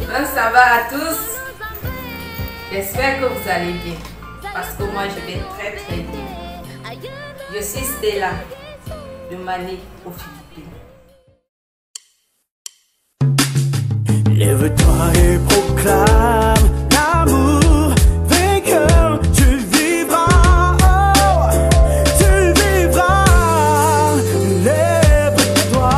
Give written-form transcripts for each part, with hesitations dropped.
Ça va à tous? J'espère que vous allez bien. Parce que moi je vais très très bien. Je suis Stella de Mané aux Philippines. Lève-toi et proclame l'amour vainqueur. Tu vivras, oh, tu vivras. Lève-toi.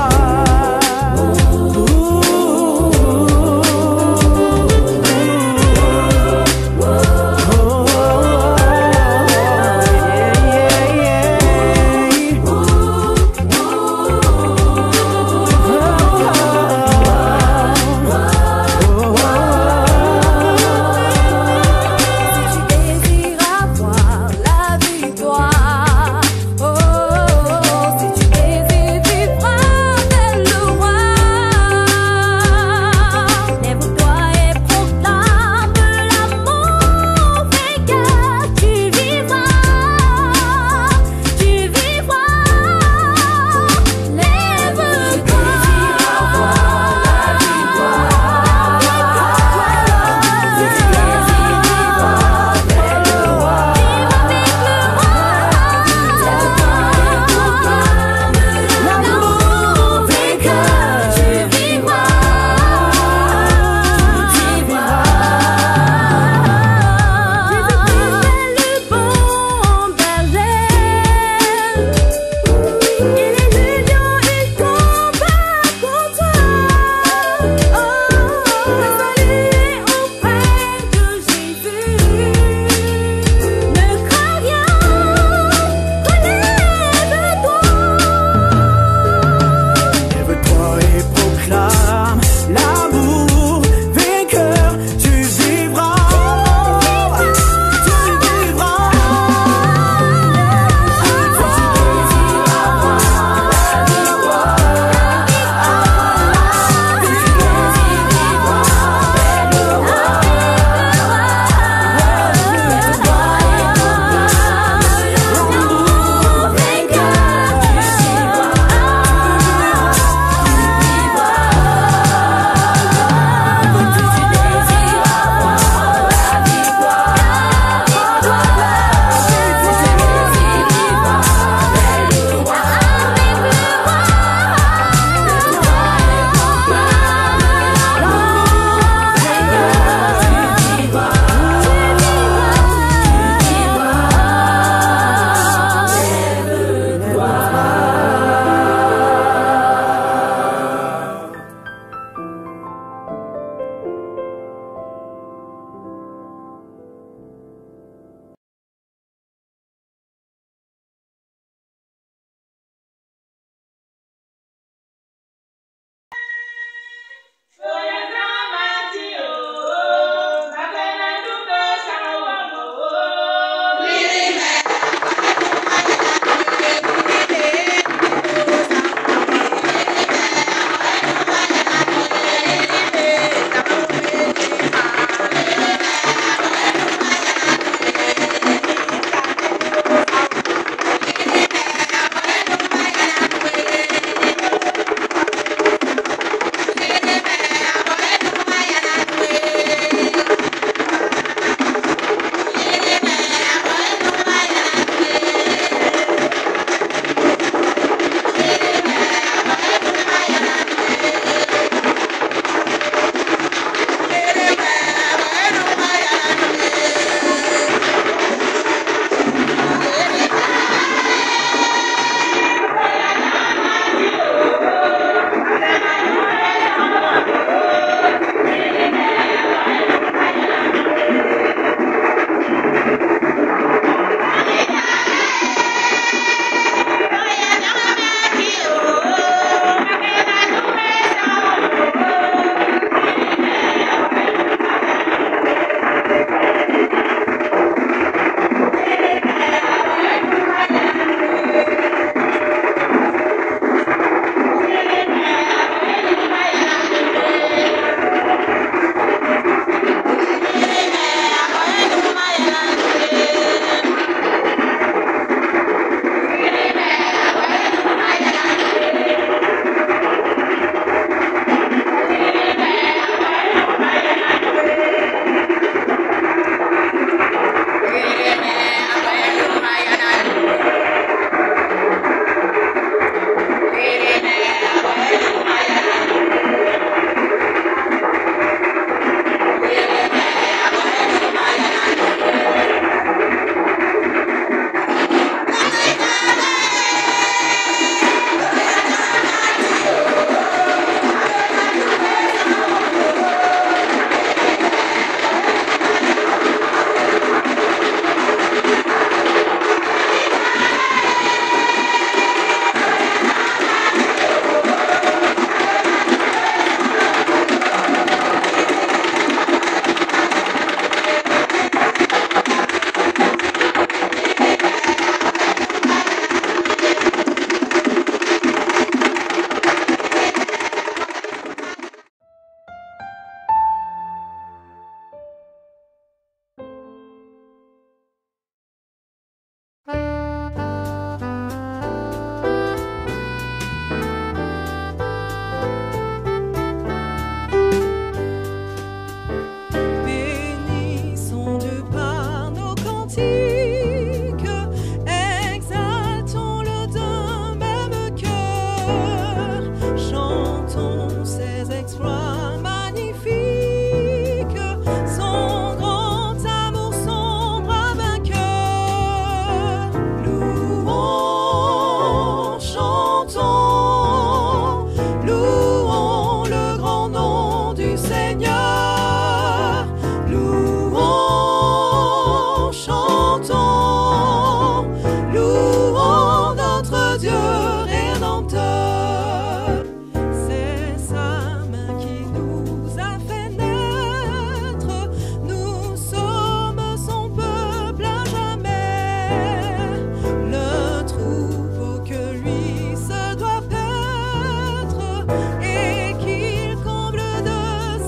et qu'il comble de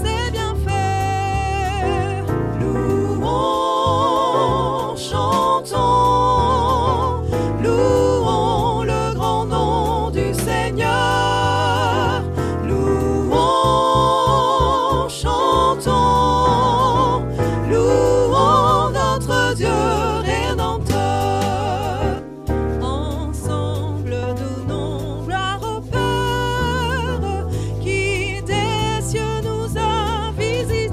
ses bienfaits. Louons, chantons, louons le grand nom du Seigneur. Louons, chantons, louons notre Dieu rédempteur. Ensemble nous donnons gloire au Père qui des cieux nous a visités,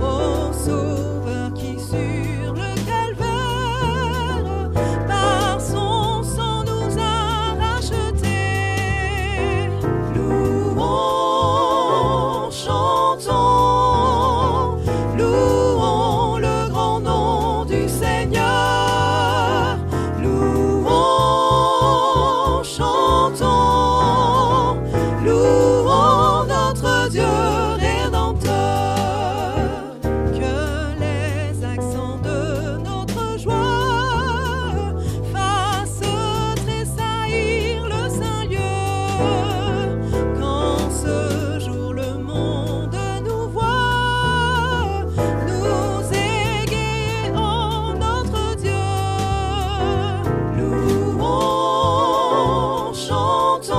au Sauveur qui sur le calvaire par son sang nous a rachetés. Louons, chantons, louons le grand nom du Seigneur. Louons, chantons, louons notre Dieu rédempteur. Que les accents de notre joie fassent tressaillir le saint lieu. Quand ce jour le monde nous voit, nous égayer en notre Dieu. Louons, chantons,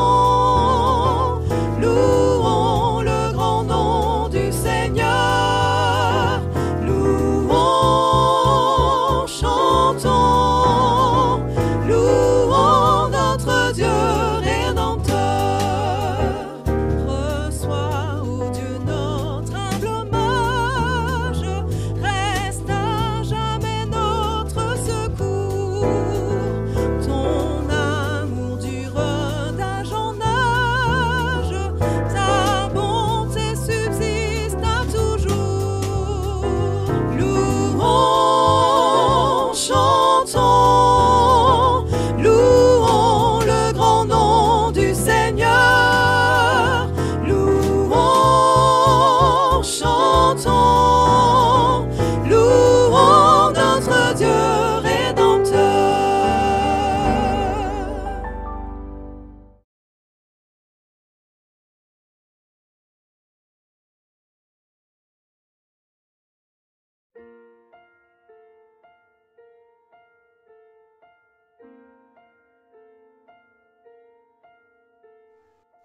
louons le grand nom du Seigneur. Louons, chantons, louons notre Dieu rédempteur. Reçois, ô Dieu, notre humble hommage, reste à jamais notre secours. Ton amour dure d'âge en âge, ta bonté subsiste à toujours. Louons, chantons, louons le grand nom du Seigneur. Louons, chantons, louons notre Dieu rédempteur.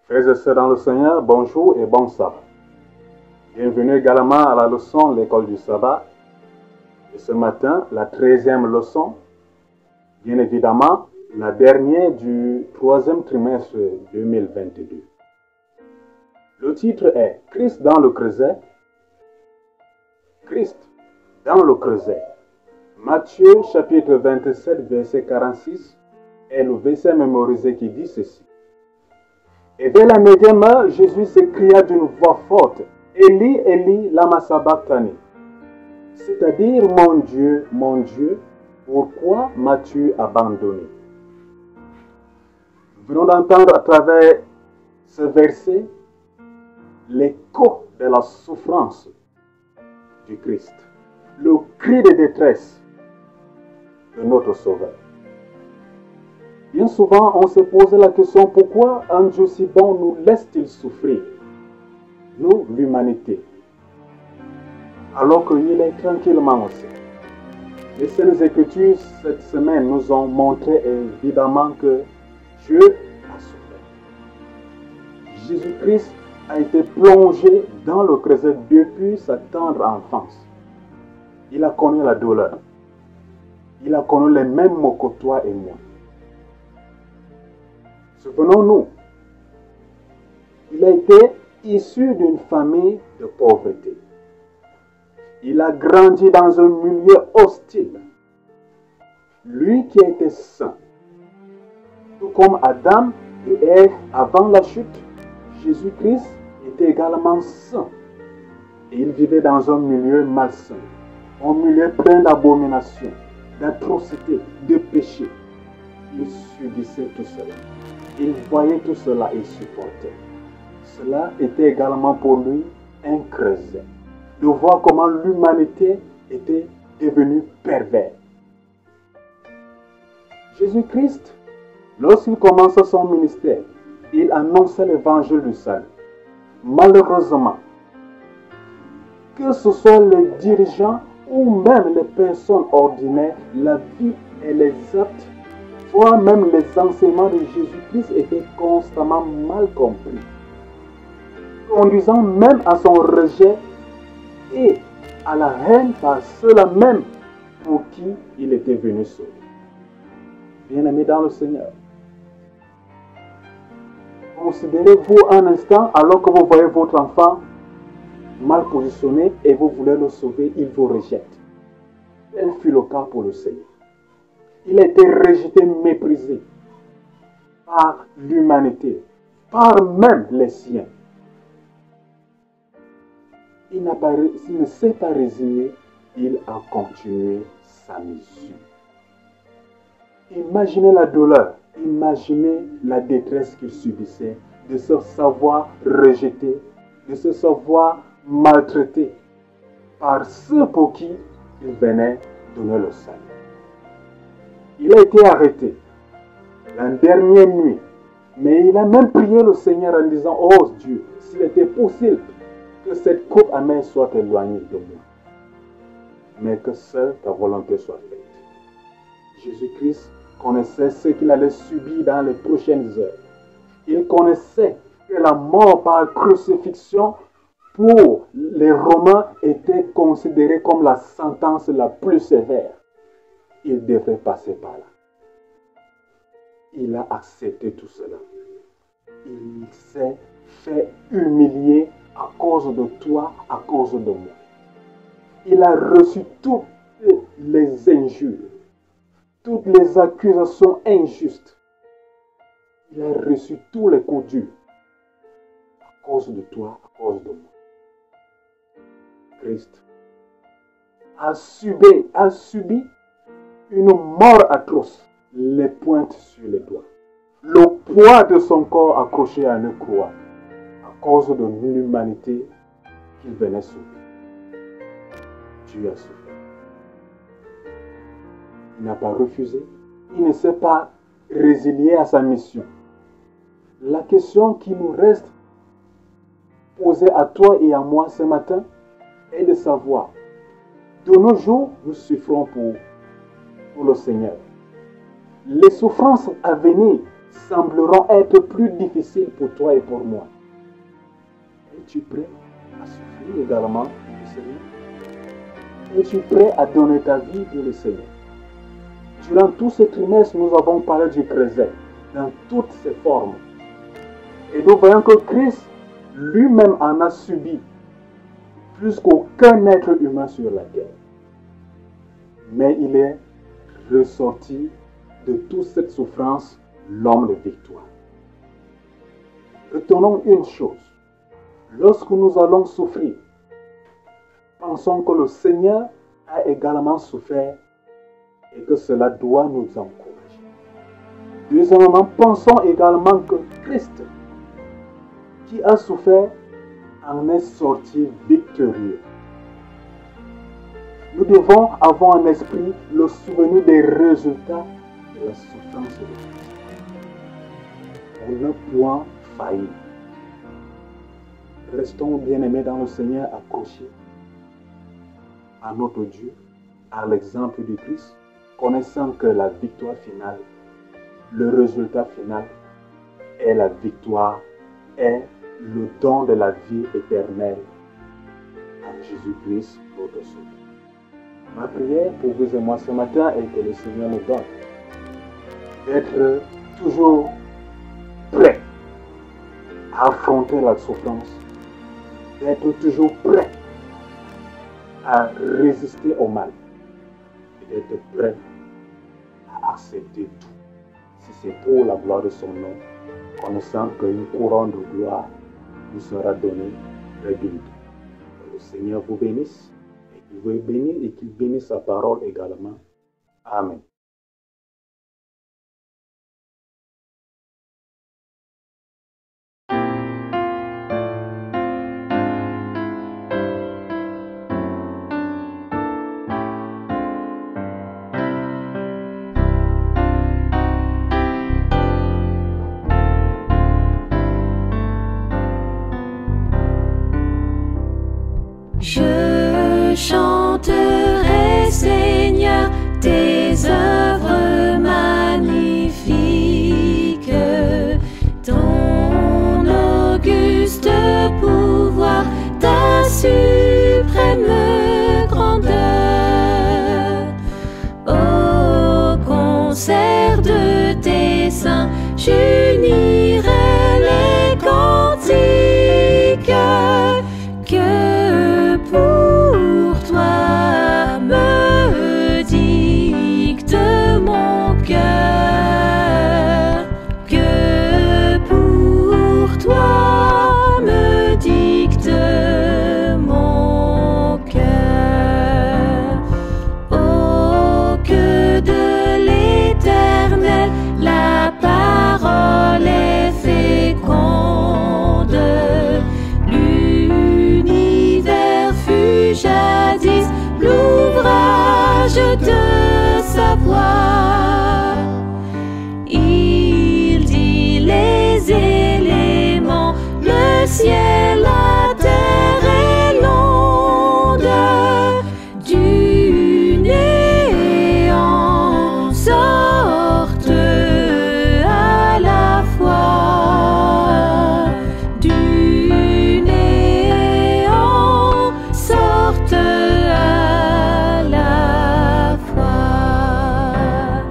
Frères et sœurs dans le Seigneur, bonjour et bon sabbat. Bienvenue également à la leçon de l'école du sabbat. Et ce matin, la 13e leçon, bien évidemment, la dernière du 3e trimestre 2022. Le titre est Christ dans le creuset. Christ dans le creuset. Matthieu chapitre 27, verset 46 est le verset mémorisé qui dit ceci. Et vers la 9e heure, Jésus s'écria d'une voix forte, Élie, Élie, lama sabachthani. C'est-à-dire, mon Dieu, pourquoi m'as-tu abandonné? Nous venons d'entendre à travers ce verset l'écho de la souffrance du Christ, le cri de détresse de notre Sauveur. Bien souvent, on se pose la question, pourquoi un Dieu si bon nous laisse-t-il souffrir, nous, l'humanité, alors qu'il est tranquillement aussi? Les Saintes Écritures, cette semaine, nous ont montré évidemment que Dieu a souffert. Jésus-Christ a été plongé dans le creuset depuis sa tendre enfance. Il a connu la douleur. Il a connu les mêmes mots que toi et moi. Souvenons-nous, il a été issu d'une famille de pauvreté. Il a grandi dans un milieu hostile. Lui qui était saint, tout comme Adam et Ève avant la chute, Jésus-Christ était également saint. Et il vivait dans un milieu malsain, un milieu plein d'abominations, d'atrocités, de péchés. Il subissait tout cela. Il voyait tout cela et supportait. Cela était également pour lui un creuset. De voir comment l'humanité était devenue perverse. Jésus-Christ, lorsqu'il commence son ministère, il annonçait l'évangile du salut. Malheureusement, que ce soit les dirigeants ou même les personnes ordinaires, la vie et les actes, voire même les enseignements de Jésus-Christ étaient constamment mal compris, conduisant même à son rejet et à la haine par ceux-là même pour qui il était venu sauver. Bien-aimés dans le Seigneur, considérez-vous un instant, alors que vous voyez votre enfant mal positionné et vous voulez le sauver, il vous rejette. Tel fut le cas pour le Seigneur. Il a été rejeté, méprisé par l'humanité, par même les siens. Il ne s'est pas résigné, il a continué sa mission. Imaginez la douleur, imaginez la détresse qu'il subissait de se savoir rejeté, de se savoir maltraité par ceux pour qui il venait donner le salut. Il a été arrêté la dernière nuit, mais il a même prié le Seigneur en disant: oh Dieu, s'il était possible que cette coupe amère soit éloignée de moi, mais que seule ta volonté soit faite. Jésus-Christ connaissait ce qu'il allait subir dans les prochaines heures. Il connaissait que la mort par crucifixion pour les Romains était considérée comme la sentence la plus sévère. Il devait passer par là. Il a accepté tout cela. Il s'est fait humilier à cause de toi, à cause de moi. Il a reçu toutes les injures, toutes les accusations injustes. Il a reçu tous les coups durs à cause de toi, à cause de moi. Christ a subi une mort atroce, les pointes sur les doigts, le poids de son corps accroché à une croix, à cause de l'humanité qu'il venait sauver. Dieu a souffert. Il n'a pas refusé, il ne s'est pas résilié à sa mission. La question qui nous reste posée à toi et à moi ce matin est de savoir, de nos jours, nous souffrons pour le Seigneur. Les souffrances à venir sembleront être plus difficiles pour toi et pour moi. Es-tu prêt à souffrir également pour le Seigneur? Es-tu prêt à donner ta vie pour le Seigneur? Durant tout ce trimestre, nous avons parlé du chrétien dans toutes ses formes. Et nous voyons que Christ lui-même en a subi plus qu'aucun être humain sur la terre. Mais il est ressorti de toute cette souffrance l'homme de victoire. Retenons une chose. Lorsque nous allons souffrir, pensons que le Seigneur a également souffert et que cela doit nous encourager. Deuxièmement, pensons également que Christ, qui a souffert, en est sorti victorieux. Nous devons avoir en esprit le souvenir des résultats de la souffrance de Christ. On ne point faillir. Restons bien-aimés dans le Seigneur, accrochés à notre Dieu, à l'exemple du Christ, connaissant que la victoire finale, le résultat final est la victoire, est le don de la vie éternelle en Jésus-Christ, notre Sauveur. Ma prière pour vous et moi ce matin est que le Seigneur nous donne d'être toujours prêt à affronter la souffrance, d'être toujours prêt à résister au mal et d'être prêt à accepter tout, si c'est pour la gloire de son nom, connaissant qu'une couronne de gloire nous sera donnée très bientôt. Que le Seigneur vous bénisse et qu'il vous bénisse et qu'il bénisse sa parole également. Amen. tes œuvres magnifiques, ton auguste pouvoir, ta suprême grandeur. Au concert de tes saints, j'unirai les cantiques que pour toi me dicte mon cœur, que pour toi me dicte mon cœur. Oh, que de l'Éternel la parole est féconde. L'univers fut jadis l'ouvrage de sa voix. Il dit les éléments, le ciel, la terre et l'onde. Du néant sortent à la fois. Du néant sortent à la fois.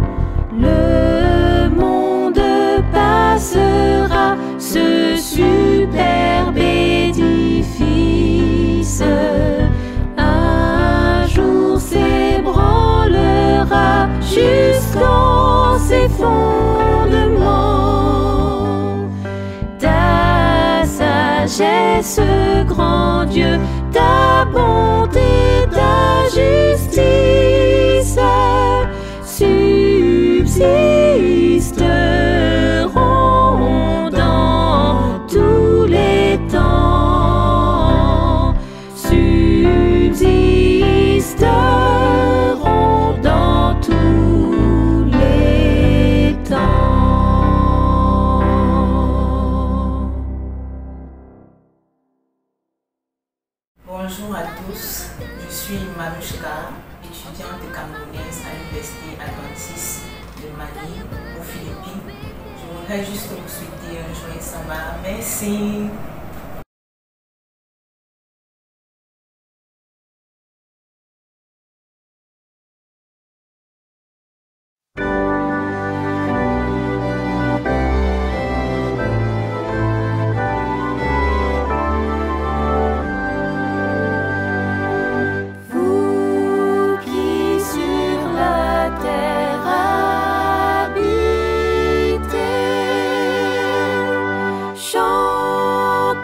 Le monde passera, ce superbe édifice. Un jour s'ébranlera jusqu'en ses fondements. Ta sagesse, grand Dieu, ta bonté, ta justice subsisteront dans tous les temps. Subsisteront dans tous les temps. Bonjour à tous, je suis Manushka, étudiante camerounaise à l'université adventiste de Manille aux Philippines. Je voudrais juste vous souhaiter un joyeux sabbat. Merci. Vous qui sur la terre habitez, chantez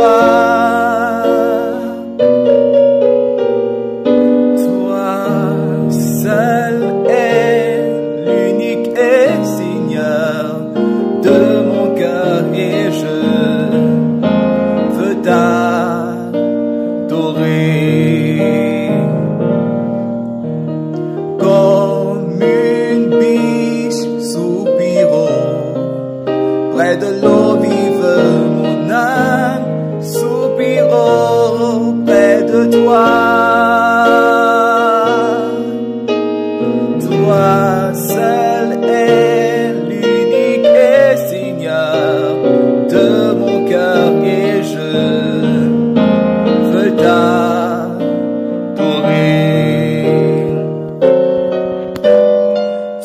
toi. Toi seul est l'unique et Seigneur de mon cœur et je veux t'adorer. Comme une biche soupirant près de l'eau vive, mon âme soupirant près de toi. Toi seul est l'unique et Seigneur de mon cœur et je veux t'adorer.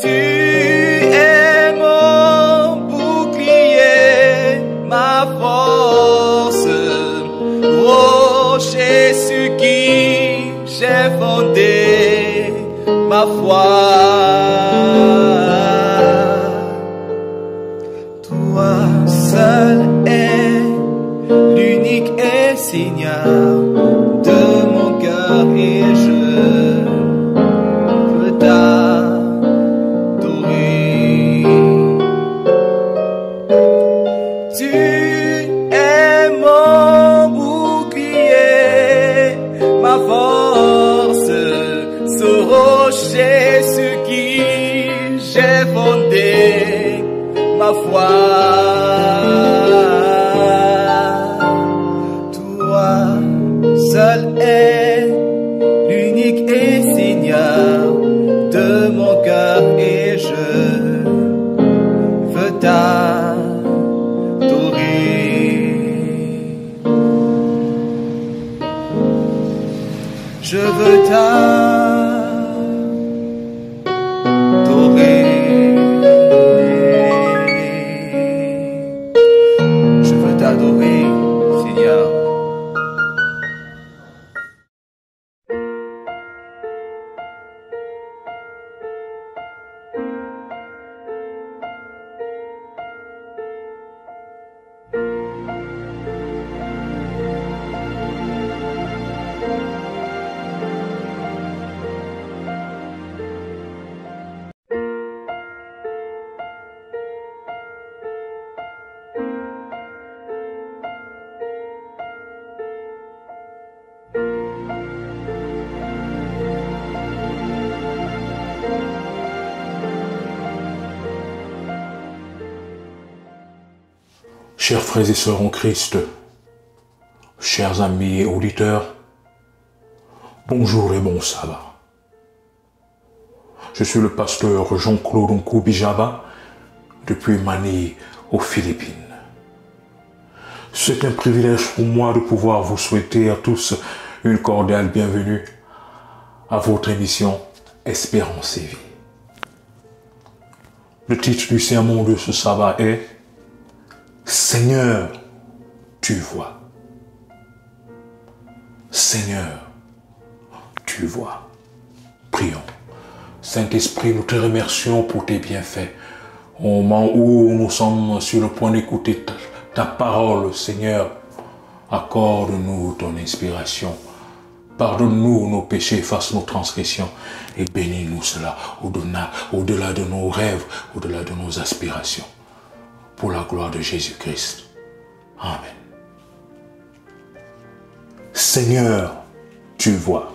Tu es mon bouclier, ma force, rocher sur qui j'ai fondé ma foi. Toi seul est l'unique et Seigneur de mon cœur et je veux t'adorer. Tu es mon bouclier, ma force, ce rocher sur qui j'ai fondé ma foi. Toi seul est l'unique et Seigneur de mon cœur et je veux t'adorer. Je veux t'adorer. Je veux t'adorer, Seigneur. Chers frères et sœurs en Christ, chers amis et auditeurs, bonjour et bon sabbat. Je suis le pasteur Jean-Claude Nkubijaba depuis Manille aux Philippines. C'est un privilège pour moi de pouvoir vous souhaiter à tous une cordiale bienvenue à votre émission Espérance et Vie. Le titre du sermon de ce sabbat est Seigneur, tu vois. Seigneur, tu vois. Prions. Saint-Esprit, nous te remercions pour tes bienfaits. Au moment où nous sommes sur le point d'écouter ta parole, Seigneur, accorde-nous ton inspiration. Pardonne-nous nos péchés, efface nos transgressions et bénis-nous cela au-delà de nos rêves, au-delà de nos aspirations. Pour la gloire de Jésus-Christ. Amen. Seigneur, tu vois.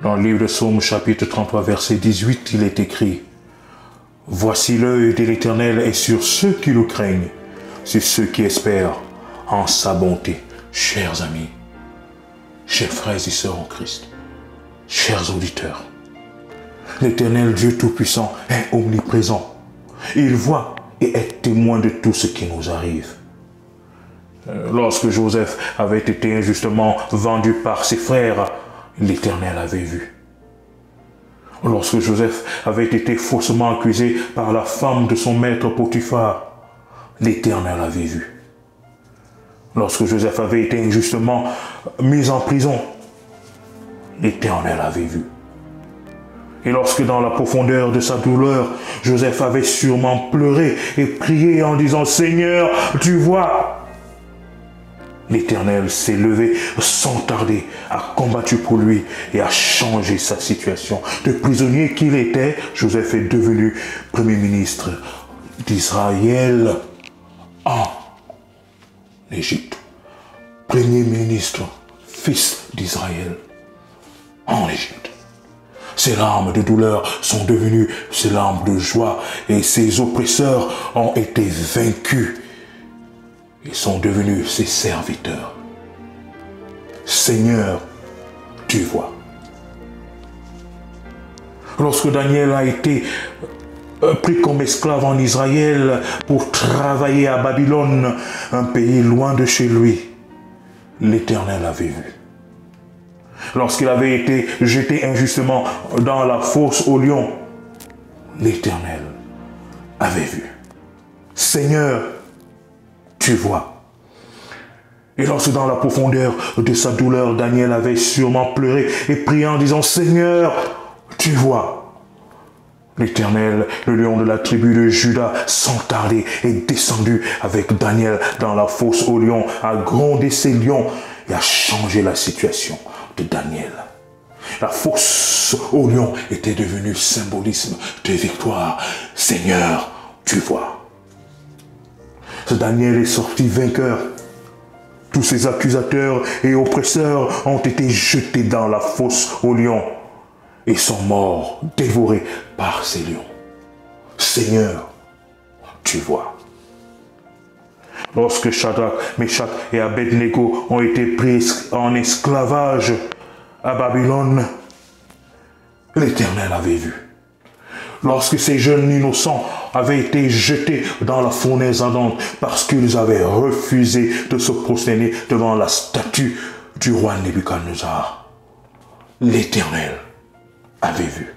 Dans le livre de Psaume chapitre 33 verset 18, il est écrit « Voici l'œil de l'Éternel est sur ceux qui le craignent, sur ceux qui espèrent en sa bonté. » Chers amis, chers frères et sœurs en Christ, chers auditeurs, l'Éternel Dieu Tout-Puissant est omniprésent. Il voit et est témoin de tout ce qui nous arrive. Lorsque Joseph avait été injustement vendu par ses frères, l'Éternel avait vu. Lorsque Joseph avait été faussement accusé par la femme de son maître Potiphar, l'Éternel avait vu. Lorsque Joseph avait été injustement mis en prison, l'Éternel avait vu. Et lorsque dans la profondeur de sa douleur, Joseph avait sûrement pleuré et prié en disant « Seigneur, tu vois », l'Éternel s'est levé sans tarder, a combattu pour lui et a changé sa situation. De prisonnier qu'il était, Joseph est devenu premier ministre d'Israël en Égypte. Premier ministre, fils d'Israël en Égypte. Ses larmes de douleur sont devenues ses larmes de joie et ses oppresseurs ont été vaincus. Ils sont devenus ses serviteurs. Seigneur, tu vois. Lorsque Daniel a été pris comme esclave en Israël pour travailler à Babylone, un pays loin de chez lui, l'Éternel avait vu. Lorsqu'il avait été jeté injustement dans la fosse aux lions, l'Éternel avait vu. Seigneur, tu vois. Et lorsque dans la profondeur de sa douleur, Daniel avait sûrement pleuré et prié en disant, Seigneur, tu vois. L'Éternel, le lion de la tribu de Juda, sans tarder, est descendu avec Daniel dans la fosse aux lions, a grondé ses lions et a changé la situation de Daniel. La fosse aux lions était devenue symbolisme de victoire. Seigneur, tu vois. Daniel est sorti vainqueur. Tous ses accusateurs et oppresseurs ont été jetés dans la fosse aux lions et sont morts, dévorés par ces lions. Seigneur, tu vois. Lorsque Shadrach, Meshach et Abednego ont été pris en esclavage à Babylone, l'Éternel avait vu. Lorsque ces jeunes innocents avaient été jetés dans la fournaise ardente parce qu'ils avaient refusé de se prosterner devant la statue du roi Nebuchadnezzar, l'Éternel avait vu.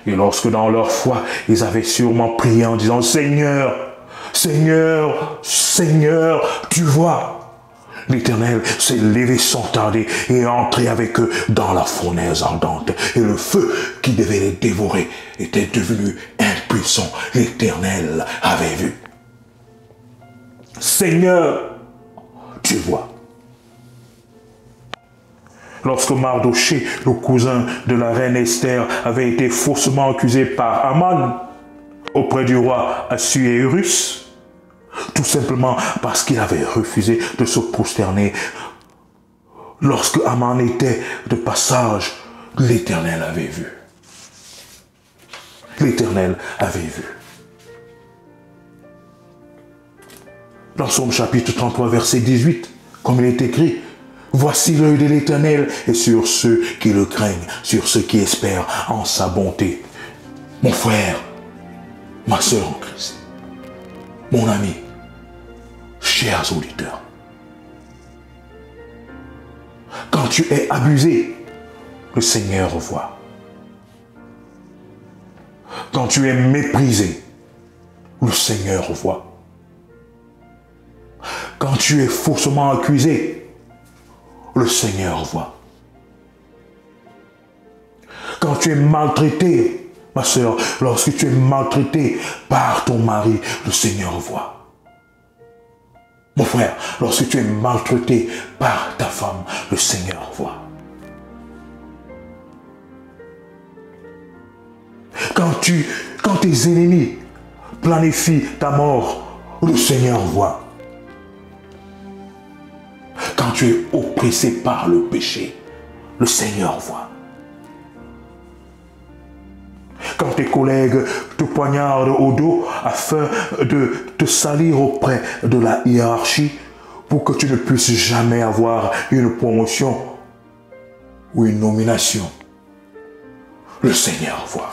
Et lorsque dans leur foi, ils avaient sûrement prié en disant, Seigneur, Seigneur, Seigneur, tu vois. L'Éternel s'est levé sans tarder et est entré avec eux dans la fournaise ardente. Et le feu qui devait les dévorer était devenu impuissant. L'Éternel avait vu. Seigneur, tu vois. Lorsque Mardoché, le cousin de la reine Esther, avait été faussement accusé par Aman auprès du roi Assuérus, tout simplement parce qu'il avait refusé de se prosterner. Lorsque Aman était de passage, l'Éternel avait vu. L'Éternel avait vu. Dans Psaume chapitre 33, verset 18, comme il est écrit, « Voici l'œil de l'Éternel est sur ceux qui le craignent, sur ceux qui espèrent en sa bonté. » Mon frère, ma sœur en Christ, mon ami, chers auditeurs, quand tu es abusé, le Seigneur voit. Quand tu es méprisé, le Seigneur voit. Quand tu es faussement accusé, le Seigneur voit. Quand tu es maltraité, ma sœur, lorsque tu es maltraité par ton mari, le Seigneur voit. Mon frère, lorsque tu es maltraité par ta femme, le Seigneur voit. Quand tes ennemis planifient ta mort, le Seigneur voit. Quand tu es oppressé par le péché, le Seigneur voit. Quand tes collègues te poignardent au dos afin de te salir auprès de la hiérarchie pour que tu ne puisses jamais avoir une promotion ou une nomination, le Seigneur voit.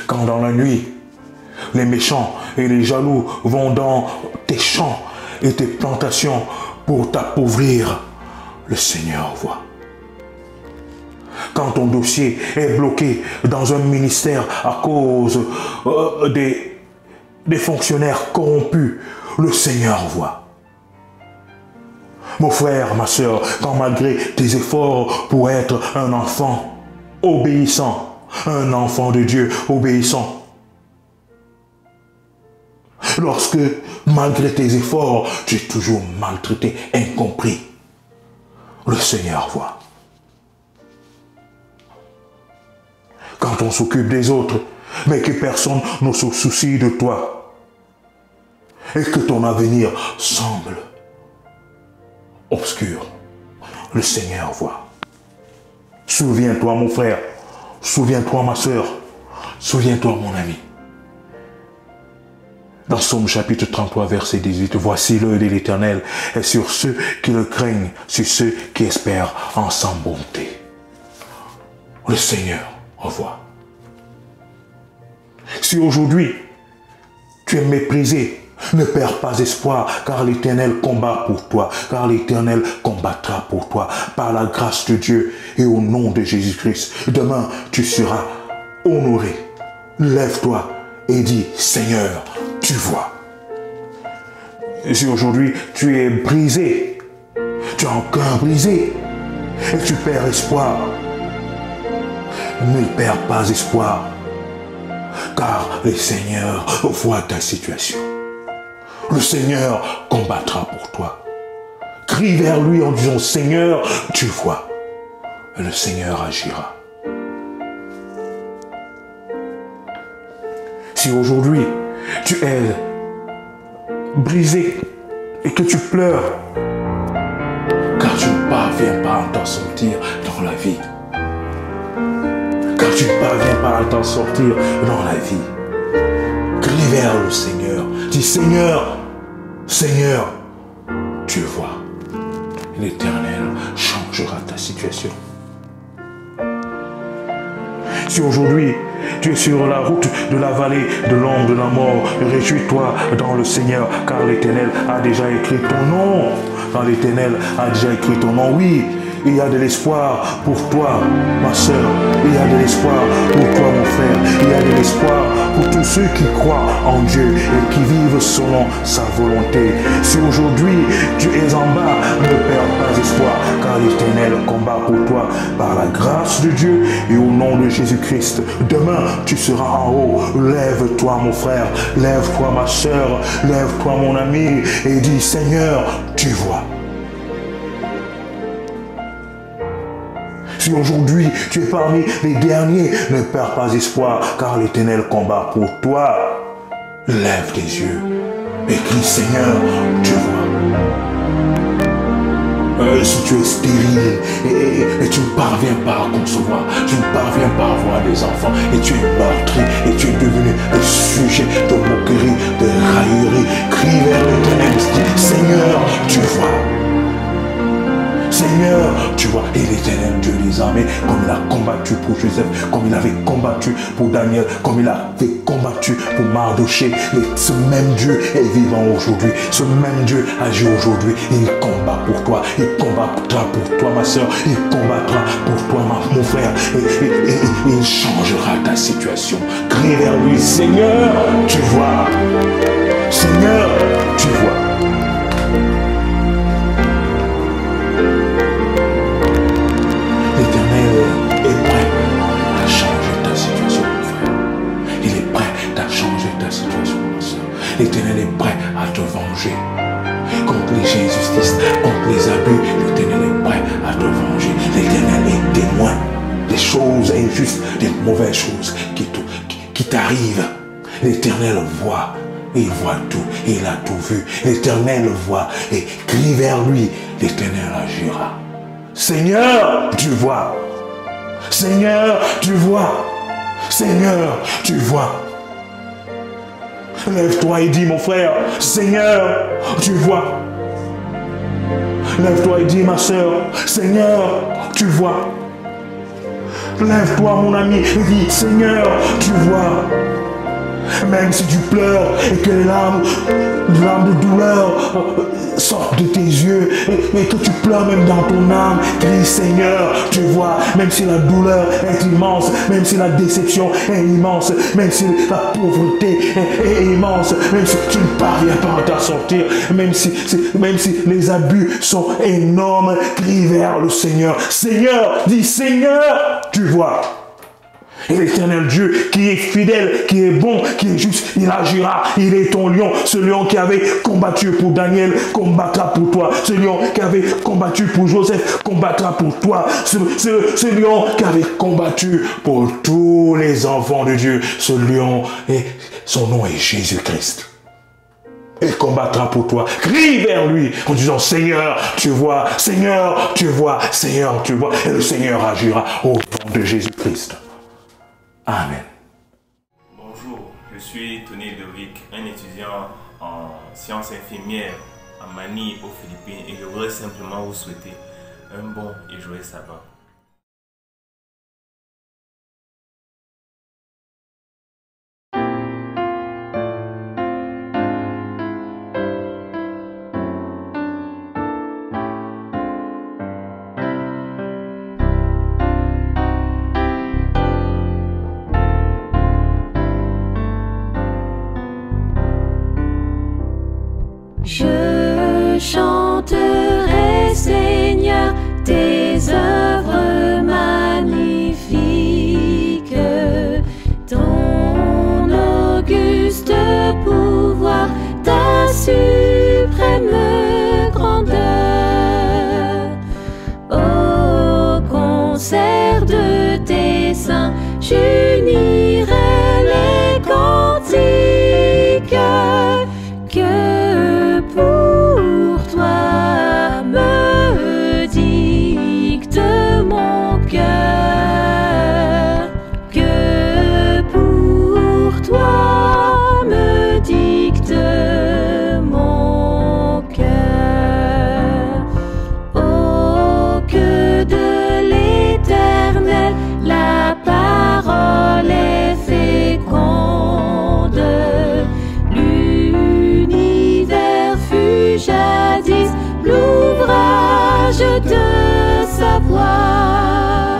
Quand dans la nuit, les méchants et les jaloux vont dans tes champs et tes plantations pour t'appauvrir, le Seigneur voit. Quand ton dossier est bloqué dans un ministère à cause des fonctionnaires corrompus, le Seigneur voit. Mon frère, ma soeur, quand malgré tes efforts pour être un enfant obéissant, un enfant de Dieu obéissant, lorsque, malgré tes efforts, tu es toujours maltraité, incompris. Le Seigneur voit. Quand on s'occupe des autres, mais que personne ne se soucie de toi, et que ton avenir semble obscur, le Seigneur voit. Souviens-toi, mon frère, souviens-toi, ma soeur, souviens-toi, mon ami. Dans Psaume chapitre 33, verset 18, « Voici l'œil de l'Éternel est sur ceux qui le craignent, sur ceux qui espèrent en sa bonté. » Le Seigneur revoit. Si aujourd'hui, tu es méprisé, ne perds pas espoir, car l'Éternel combat pour toi, car l'Éternel combattra pour toi, par la grâce de Dieu et au nom de Jésus-Christ. Demain, tu seras honoré. Lève-toi et dis, Seigneur, tu vois. Si aujourd'hui, tu es brisé, tu as un cœur brisé, et tu perds espoir, ne perds pas espoir, car le Seigneur voit ta situation. Le Seigneur combattra pour toi. Crie vers lui en disant, Seigneur, tu vois. Et le Seigneur agira. Si aujourd'hui, tu es brisé et que tu pleures, car tu ne parviens pas à t'en sortir dans la vie. Car tu ne parviens pas à t'en sortir dans la vie. Crie vers le Seigneur. Dis, Seigneur, Seigneur, tu vois, l'Éternel changera ta situation. Si aujourd'hui, tu es sur la route de la vallée de l'ombre de la mort, réjouis-toi dans le Seigneur, car l'Éternel a déjà écrit ton nom. Car l'Éternel a déjà écrit ton nom, oui. Il y a de l'espoir pour toi, ma soeur. Il y a de l'espoir pour toi, mon frère. Il y a de l'espoir pour tous ceux qui croient en Dieu et qui vivent selon sa volonté. Si aujourd'hui tu es en bas, ne perds pas espoir, car l'Éternel combat pour toi par la grâce de Dieu et au nom de Jésus-Christ. Demain, tu seras en haut. Lève-toi, mon frère. Lève-toi, ma soeur. Lève-toi, mon ami. Et dis, Seigneur, tu vois. Si aujourd'hui tu es parmi les derniers, ne perds pas espoir, car l'Éternel combat pour toi. Lève tes yeux et crie, Seigneur, tu vois. Si tu es stérile et tu ne parviens pas à concevoir, tu ne parviens pas à avoir des enfants, et tu es meurtri, et tu es devenu un sujet de moquerie, de raillerie, crie vers l'Éternel, dis, Seigneur, tu vois. Seigneur, tu vois, et l'Éternel Dieu des armées, comme il a combattu pour Joseph, comme il avait combattu pour Daniel, comme il avait combattu pour Mardoché, ce même Dieu est vivant aujourd'hui, ce même Dieu agit aujourd'hui, il combat pour toi, il combattra pour toi, ma soeur, il combattra pour toi, mon frère, et il changera ta situation. Crie vers lui, Seigneur, tu vois, Seigneur, tu vois. L'Éternel est prêt à te venger contre les injustices, contre les abus. L'Éternel est prêt à te venger. L'Éternel est témoin des choses injustes, des mauvaises choses qui t'arrivent. L'Éternel voit, et il voit tout, et il a tout vu. L'Éternel voit, et crie vers lui, l'Éternel agira. Seigneur, tu vois. Seigneur, tu vois. Seigneur, tu vois. Lève-toi et dis, mon frère, Seigneur, tu vois. Lève-toi et dis, ma soeur, Seigneur, tu vois. Lève-toi, mon ami, et dis, Seigneur, tu vois. Même si tu pleures et que les larmes de douleur sortent de tes yeux et que tu pleures même dans ton âme, crie, Seigneur, tu vois, même si la douleur est immense, même si la déception est immense, même si la pauvreté est immense, même si tu ne parviens pas à t'en sortir, même si les abus sont énormes, crie vers le Seigneur. Seigneur, dis, Seigneur, tu vois. Et l'Éternel Dieu qui est fidèle, qui est bon, qui est juste, il agira. Il est ton lion. Ce lion qui avait combattu pour Daniel combattra pour toi. Ce lion qui avait combattu pour Joseph combattra pour toi. Ce lion qui avait combattu pour tous les enfants de Dieu. Ce lion, son nom est Jésus-Christ. Il combattra pour toi. Crie vers lui en disant, Seigneur, tu vois, Seigneur, tu vois, Seigneur, tu vois. Et le Seigneur agira au nom de Jésus-Christ. Amen. Bonjour, je suis Tony Doric, un étudiant en sciences infirmières à Manille aux Philippines, et je voudrais simplement vous souhaiter un bon et joyeux sabbat. Je chanterai, Seigneur, tes œuvres magnifiques, ton auguste pouvoir, ta suprême grandeur. Au concert de tes saints, j'unirai les cantiques que pour toi me dicte mon cœur, que pour toi me dicte mon cœur. Oh, que de l'Éternel la parole est féconde. L'univers fut jadis l'ouvrage de sa voix.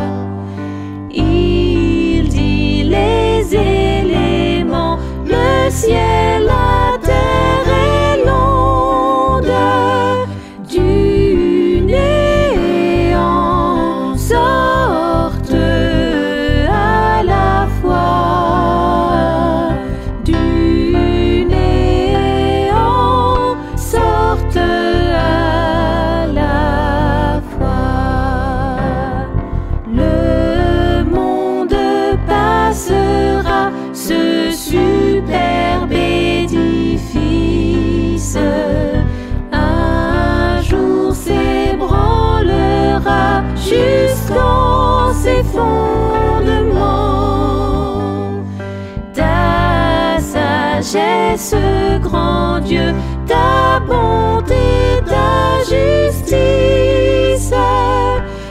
Il dit les éléments, le ciel, la terre et l'onde. Du néant sortent à la fois. Du néant sortent à la fois. Le monde passera, ce superbe édifice. Un jour s'ébranlera jusqu'en ses fondements. Ta sagesse, grand Dieu, ta bonté, ta justice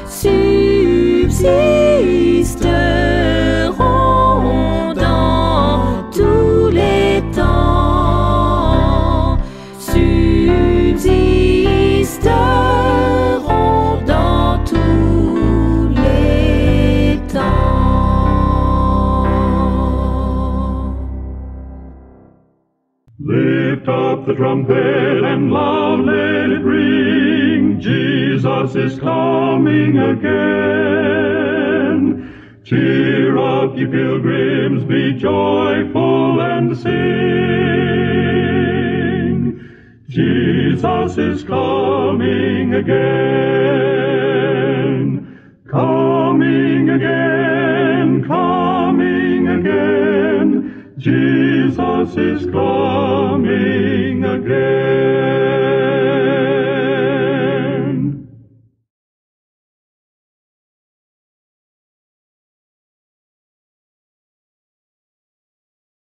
subsisteront dans tous les temps. Subsisteront dans tous les temps. Lift up the trumpet and loud let it ring. Jesus is coming again. Cheer up, ye pilgrims, be joyful and sing. Jesus is coming again. Coming again, coming again. Jesus is coming again.